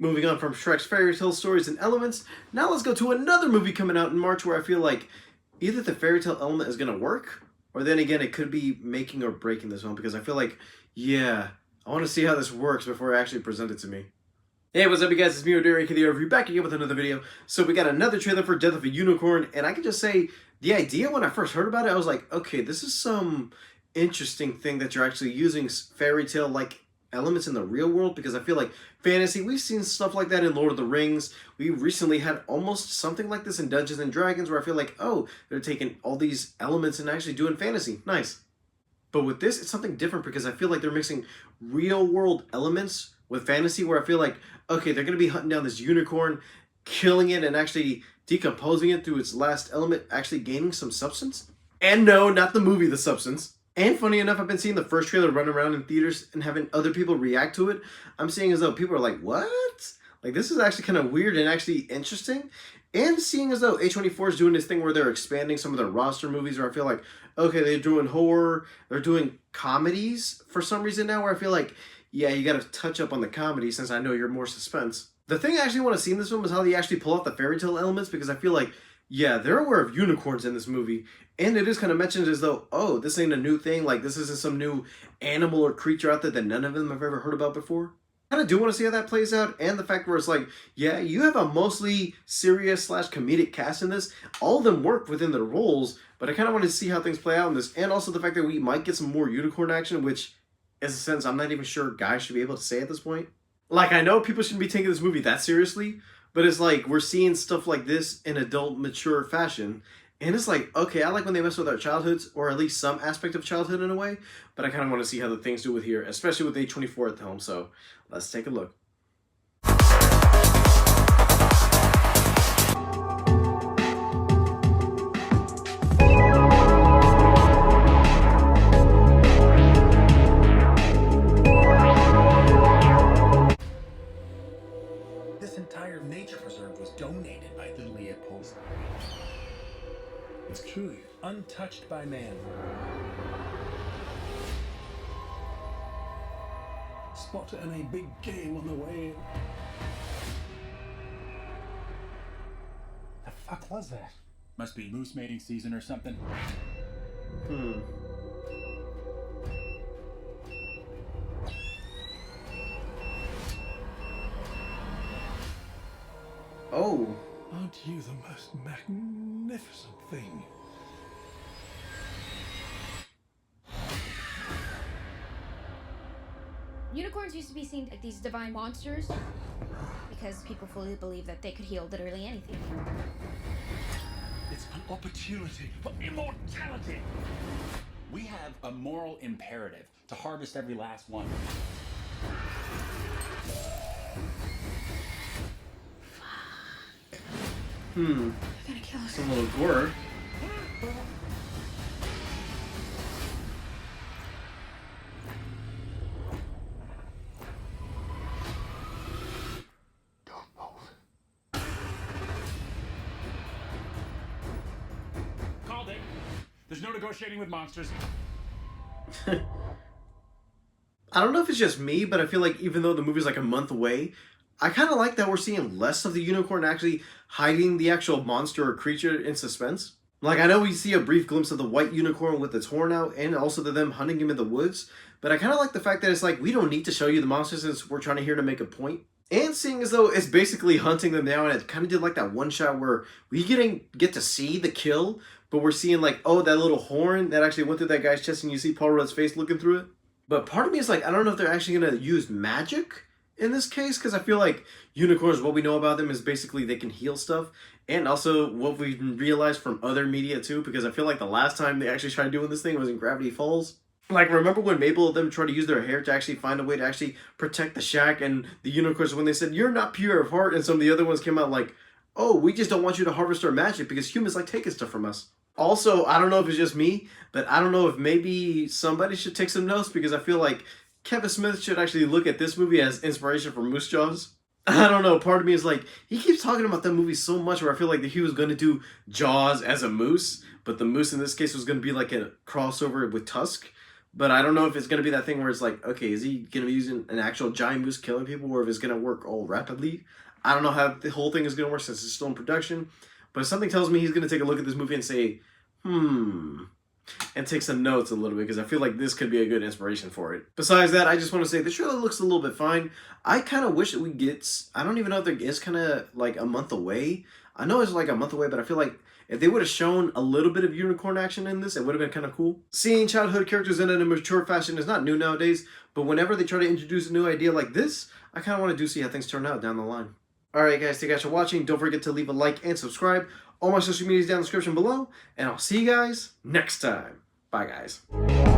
Moving on from Shrek's fairy tale stories and elements, now let's go to another movie coming out in March where I feel like either the fairy tale element is going to work, or then again, it could be making or breaking this film because I feel like, yeah, I want to see how this works before I actually present it to me. Hey, what's up, you guys? It's me, Derek, the review, back again with another video. So we got another trailer for Death of a Unicorn, and I can just say, the idea when I first heard about it, I was like, okay, this is some interesting thing that you're actually using fairy tale-like elements in the real world, because I feel like fantasy, we've seen stuff like that in Lord of the Rings. We recently had almost something like this in Dungeons and Dragons, where I feel like, oh, they're taking all these elements and actually doing fantasy. Nice. But with this, it's something different because I feel like they're mixing real world elements with fantasy, where I feel like, okay, they're going to be hunting down this unicorn, killing it, and actually decomposing it through its last element, actually gaining some substance. And no, not the movie The Substance. And funny enough, I've been seeing the first trailer run around in theaters and having other people react to it. I'm seeing as though people are like, what? Like, this is actually kind of weird and actually interesting. And seeing as though A24 is doing this thing where they're expanding some of their roster movies, where I feel like, okay, they're doing horror, they're doing comedies for some reason now, where I feel like, yeah, you got to touch up on the comedy since I know you're more suspense. The thing I actually want to see in this film is how they actually pull out the fairy tale elements, because I feel like, yeah, they're aware of unicorns in this movie, and it is kind of mentioned as though, oh, this ain't a new thing, like this isn't some new animal or creature out there that none of them have ever heard about before. I kind of do want to see how that plays out, and the fact where it's like, yeah, you have a mostly serious / comedic cast in this. All of them work within their roles, but I kind of want to see how things play out in this, and also the fact that we might get some more unicorn action, which is a sense I'm not even sure guys should be able to say at this point. Like, I know people shouldn't be taking this movie that seriously, but it's like we're seeing stuff like this in adult, mature fashion. And it's like, okay, I like when they mess with our childhoods, or at least some aspect of childhood in a way. But I kind of want to see how the things do with here, especially with A24 at the helm. So let's take a look. This entire nature preserve was donated by the Leopolds. It's truly untouched by man. Spotted any big game on the way. The fuck was that? Must be moose mating season or something. Oh. Aren't you the most magnificent thing? Unicorns used to be seen as these divine monsters because people fully believe that they could heal literally anything. It's an opportunity for immortality. We have a moral imperative to harvest every last one. They're gonna kill us. Some little gore. Don't move. Called it. There's no negotiating with monsters. I don't know if it's just me, but I feel like even though the movie's like a month away, I kind of like that we're seeing less of the unicorn actually hiding the actual monster or creature in suspense. Like, I know we see a brief glimpse of the white unicorn with its horn out, and also them hunting him in the woods, but I kind of like the fact that it's like, we don't need to show you the monsters since we're trying to here to make a point. And seeing as though it's basically hunting them down, and it kind of did like that one shot where we get to see the kill, but we're seeing like, oh, that little horn that actually went through that guy's chest, and you see Paul Rudd's face looking through it. But part of me is like, I don't know if they're actually going to use magic in this case, because I feel like unicorns, what we know about them is basically they can heal stuff, and also what we realized from other media too, because I feel like the last time they actually tried doing this thing was in Gravity Falls. Like, remember when Mabel and them tried to use their hair to actually find a way to actually protect the shack, and the unicorns, when they said, you're not pure of heart, and some of the other ones came out like, oh, we just don't want you to harvest our magic because humans like taking stuff from us. Also, I don't know if it's just me, but I don't know if maybe somebody should take some notes, because I feel like Kevin Smith should actually look at this movie as inspiration for Moose Jaws. I don't know, part of me is like, he keeps talking about that movie so much where I feel like that he was going to do Jaws as a moose, but the moose in this case was going to be like a crossover with Tusk. But I don't know if it's going to be that thing where it's like, okay, is he going to be using an actual giant moose killing people, or if it's going to work all rapidly? I don't know how the whole thing is going to work since it's still in production. But something tells me he's going to take a look at this movie and say, and take some notes a little bit, because I feel like this could be a good inspiration for it. Besides that, I just want to say the trailer looks a little bit fine. I kind of wish that we get, I don't even know if there is kind of like a month away. I know it's like a month away, but I feel like if they would have shown a little bit of unicorn action in this, it would have been kind of cool. Seeing childhood characters in a mature fashion is not new nowadays, but whenever they try to introduce a new idea like this, I kind of want to see how things turn out down the line. Alright guys, thank you guys for watching. Don't forget to leave a like and subscribe. All my social media is down in the description below, and I'll see you guys next time. Bye guys.